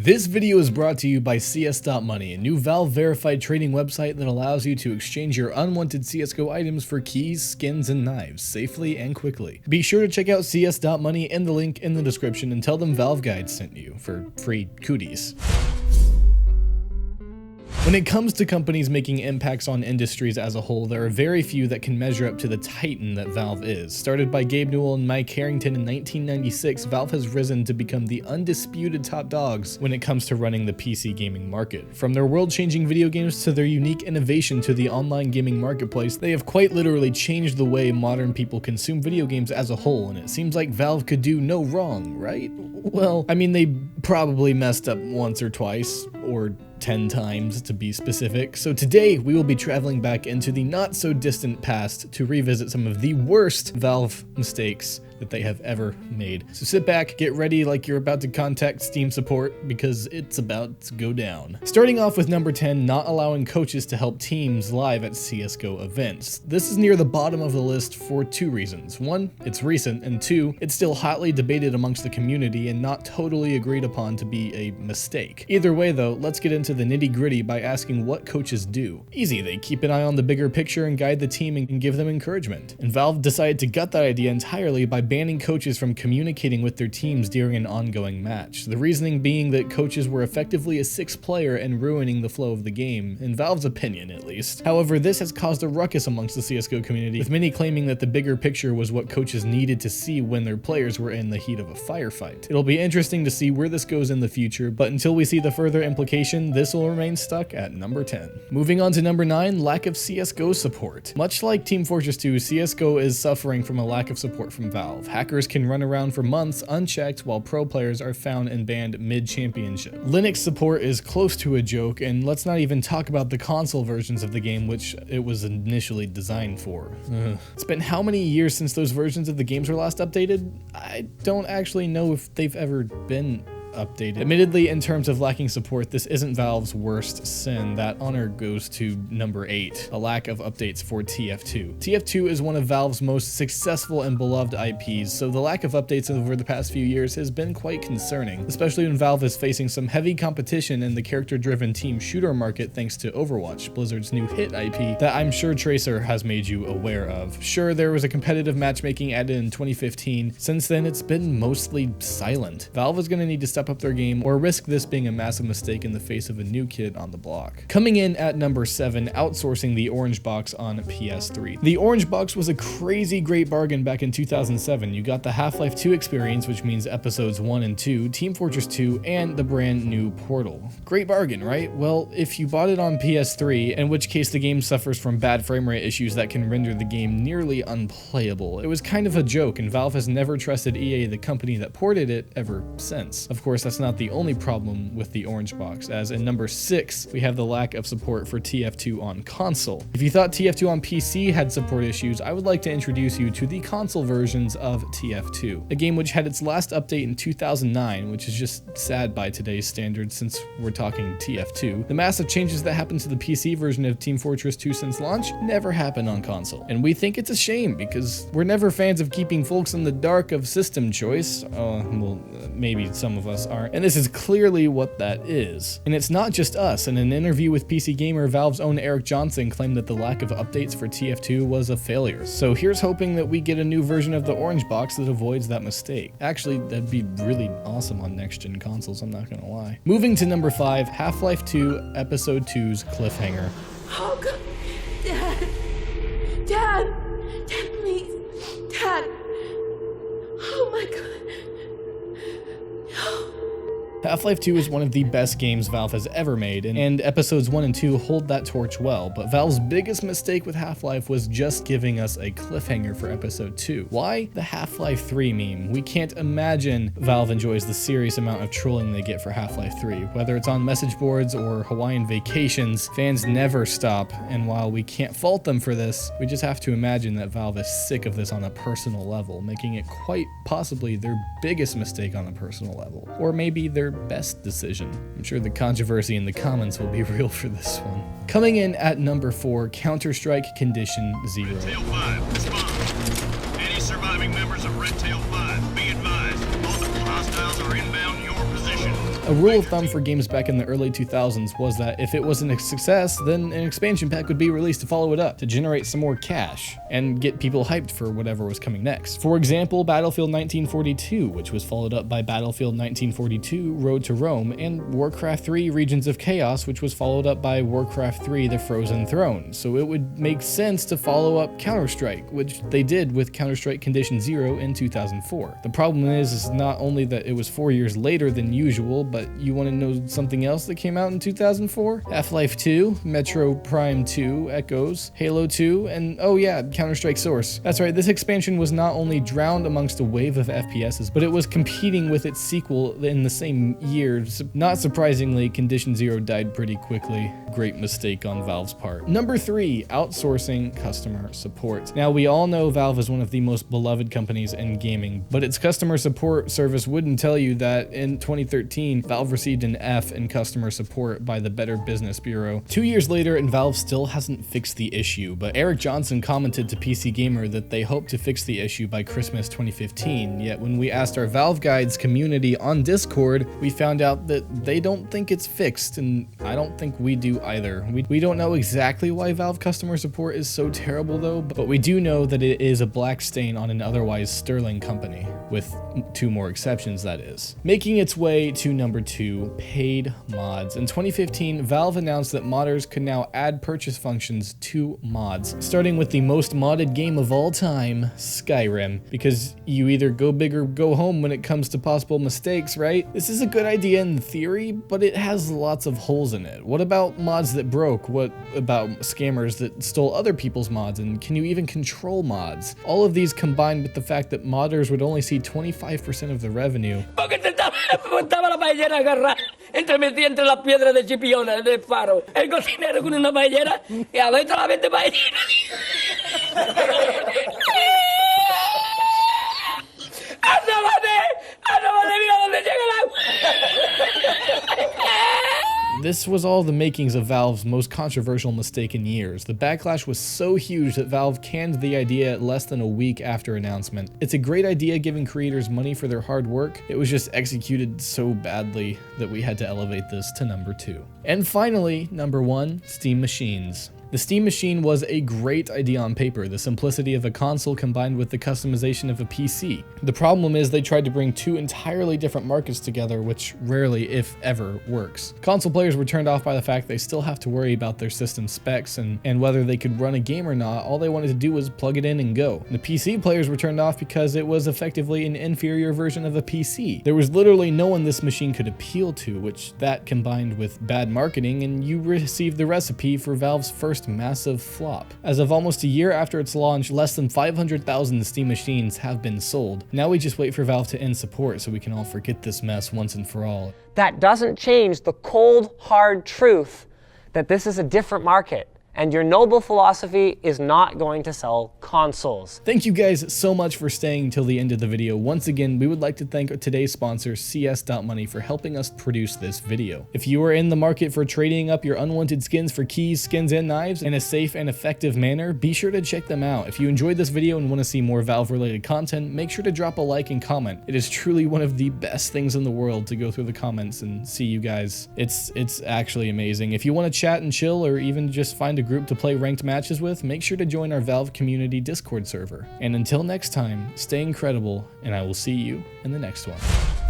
This video is brought to you by CS.Money, a new Valve verified trading website that allows you to exchange your unwanted CSGO items for keys, skins, and knives safely and quickly. Be sure to check out CS.Money in the link in the description and tell them Valve Guide sent you for free cooties. When it comes to companies making impacts on industries as a whole, there are very few that can measure up to the titan that Valve is. Started by Gabe Newell and Mike Harrington in 1996, Valve has risen to become the undisputed top dogs when it comes to running the PC gaming market. From their world-changing video games to their unique innovation to the online gaming marketplace, they have quite literally changed the way modern people consume video games as a whole, and it seems like Valve could do no wrong, right? Well, I mean, they probably messed up once or twice, or 10 times to be specific. So today we will be traveling back into the not so distant past to revisit some of the worst Valve mistakes that they have ever made. So sit back, get ready like you're about to contact Steam support because it's about to go down. Starting off with number 10, not allowing coaches to help teams live at CSGO events. This is near the bottom of the list for two reasons. One, it's recent, and two, it's still hotly debated amongst the community and not totally agreed upon to be a mistake. Either way though, let's get into the nitty-gritty by asking what coaches do. Easy, they keep an eye on the bigger picture and guide the team and give them encouragement. And Valve decided to gut that idea entirely by banning coaches from communicating with their teams during an ongoing match. The reasoning being that coaches were effectively a sixth player and ruining the flow of the game, in Valve's opinion at least. However, this has caused a ruckus amongst the CSGO community, with many claiming that the bigger picture was what coaches needed to see when their players were in the heat of a firefight. It'll be interesting to see where this goes in the future, but until we see the further implication, this will remain stuck at number 10. Moving on to number 9, lack of CSGO support. Much like Team Fortress 2, CSGO is suffering from a lack of support from Valve. Hackers can run around for months unchecked while pro players are found and banned mid-championship. Linux support is close to a joke, and let's not even talk about the console versions of the game which it was initially designed for. It's been how many years since those versions of the games were last updated? I don't actually know if they've ever been updated. Admittedly, in terms of lacking support, this isn't Valve's worst sin. That honor goes to number 8, a lack of updates for TF2. TF2 is one of Valve's most successful and beloved IPs, so the lack of updates over the past few years has been quite concerning, especially when Valve is facing some heavy competition in the character-driven team shooter market thanks to Overwatch, Blizzard's new hit IP that I'm sure Tracer has made you aware of. Sure, there was a competitive matchmaking added in 2015. Since then, it's been mostly silent. Valve is going to need to step up their game or risk this being a massive mistake in the face of a new kid on the block. Coming in at number 7, outsourcing the Orange Box on PS3. The Orange Box was a crazy great bargain back in 2007. You got the Half-Life 2 experience, which means episodes 1 and 2, Team Fortress 2, and the brand new Portal. Great bargain, right? Well, if you bought it on PS3, in which case the game suffers from bad frame rate issues that can render the game nearly unplayable. It was kind of a joke, and Valve has never trusted EA, the company that ported it, ever since. Of course, that's not the only problem with the Orange Box, as in number 6, we have the lack of support for TF2 on console. If you thought TF2 on PC had support issues, I would like to introduce you to the console versions of TF2, a game which had its last update in 2009, which is just sad by today's standards since we're talking TF2. The massive changes that happened to the PC version of Team Fortress 2 since launch never happened on console, and we think it's a shame because we're never fans of keeping folks in the dark of system choice. Well, maybe some of us aren't. And this is clearly what that is. And it's not just us. In an interview with PC Gamer, Valve's own Eric Johnson claimed that the lack of updates for TF2 was a failure. So here's hoping that we get a new version of the Orange Box that avoids that mistake. Actually, that'd be really awesome on next-gen consoles, I'm not gonna lie. Moving to number 5, Half-Life 2 Episode 2's Cliffhanger. Oh God, Dad, please, Dad. Oh my God. Half-Life 2 is one of the best games Valve has ever made, and episodes 1 and 2 hold that torch well, but Valve's biggest mistake with Half-Life was just giving us a cliffhanger for episode 2. Why? The Half-Life 3 meme. We can't imagine Valve enjoys the serious amount of trolling they get for Half-Life 3. Whether it's on message boards or Hawaiian vacations, fans never stop, and while we can't fault them for this, we just have to imagine that Valve is sick of this on a personal level, making it quite possibly their biggest mistake on a personal level. Or maybe their best decision. I'm sure the controversy in the comments will be real for this one. Coming in at number 4, Counter-Strike Condition 0. Red Tail 5, respond. Any surviving members of Red Tail 5, be advised, multiple hostiles are inbound your position. A rule of thumb for games back in the early 2000s was that if it wasn't a success, then an expansion pack would be released to follow it up, to generate some more cash, and get people hyped for whatever was coming next. For example, Battlefield 1942, which was followed up by Battlefield 1942 Road to Rome, and Warcraft 3 Regions of Chaos, which was followed up by Warcraft 3 The Frozen Throne. So it would make sense to follow up Counter-Strike, which they did with Counter-Strike Condition Zero in 2004. The problem is not only that it was 4 years later than usual, but you want to know something else that came out in 2004? Half-Life 2, Metro Prime 2, Echoes, Halo 2, and oh yeah, Counter-Strike Source. That's right, this expansion was not only drowned amongst a wave of FPSs, but it was competing with its sequel in the same year. Not surprisingly, Condition Zero died pretty quickly. Great mistake on Valve's part. Number 3, outsourcing customer support. Now, we all know Valve is one of the most beloved companies in gaming, but its customer support service wouldn't tell you that in 2013, Valve received an F in customer support by the Better Business Bureau. 2 years later, and Valve still hasn't fixed the issue, but Eric Johnson commented to PC Gamer that they hope to fix the issue by Christmas 2015, yet when we asked our Valve Guides community on Discord, we found out that they don't think it's fixed, and I don't think we do either. We don't know exactly why Valve customer support is so terrible though, but we do know that it is a black stain on an otherwise sterling company, with 2 more exceptions that is. Making its way to number 2, paid mods. In 2015, Valve announced that modders could now add purchase functions to mods, starting with the most modded game of all time, Skyrim, because you either go big or go home when it comes to possible mistakes, right? This is a good idea in theory, but it has lots of holes in it. What about mods that broke? What about scammers that stole other people's mods? And can you even control mods? All of these combined with the fact that modders would only see 25% of the revenue. Estaba la paellera agarrada entre las piedras de Chipiona del faro. El cocinero con una paellera y a veces la vende paellera. ¡Ándale, mira dónde llega el agua! This was all the makings of Valve's most controversial mistake in years. The backlash was so huge that Valve canned the idea less than a week after announcement. It's a great idea giving creators money for their hard work. It was just executed so badly that we had to elevate this to number 2. And finally, number 1, Steam machines. The Steam Machine was a great idea on paper, the simplicity of a console combined with the customization of a PC. The problem is they tried to bring 2 entirely different markets together, which rarely, if ever, works. Console players were turned off by the fact they still have to worry about their system specs and whether they could run a game or not. All they wanted to do was plug it in and go. The PC players were turned off because it was effectively an inferior version of a PC. There was literally no one this machine could appeal to, which that combined with bad marketing, and you received the recipe for Valve's first massive flop. As of almost a year after its launch, less than 500,000 Steam machines have been sold. Now we just wait for Valve to end support so we can all forget this mess once and for all. That doesn't change the cold, hard truth that this is a different market. And your noble philosophy is not going to sell consoles. Thank you guys so much for staying till the end of the video. Once again, we would like to thank today's sponsor, CS.Money, for helping us produce this video. If you are in the market for trading up your unwanted skins for keys, skins, and knives in a safe and effective manner, be sure to check them out. If you enjoyed this video and want to see more Valve-related content, make sure to drop a like and comment. It is truly one of the best things in the world to go through the comments and see you guys. It's actually amazing. If you want to chat and chill, or even just find a group to play ranked matches with, make sure to join our Valve community Discord server. And until next time, stay incredible, and I will see you in the next one.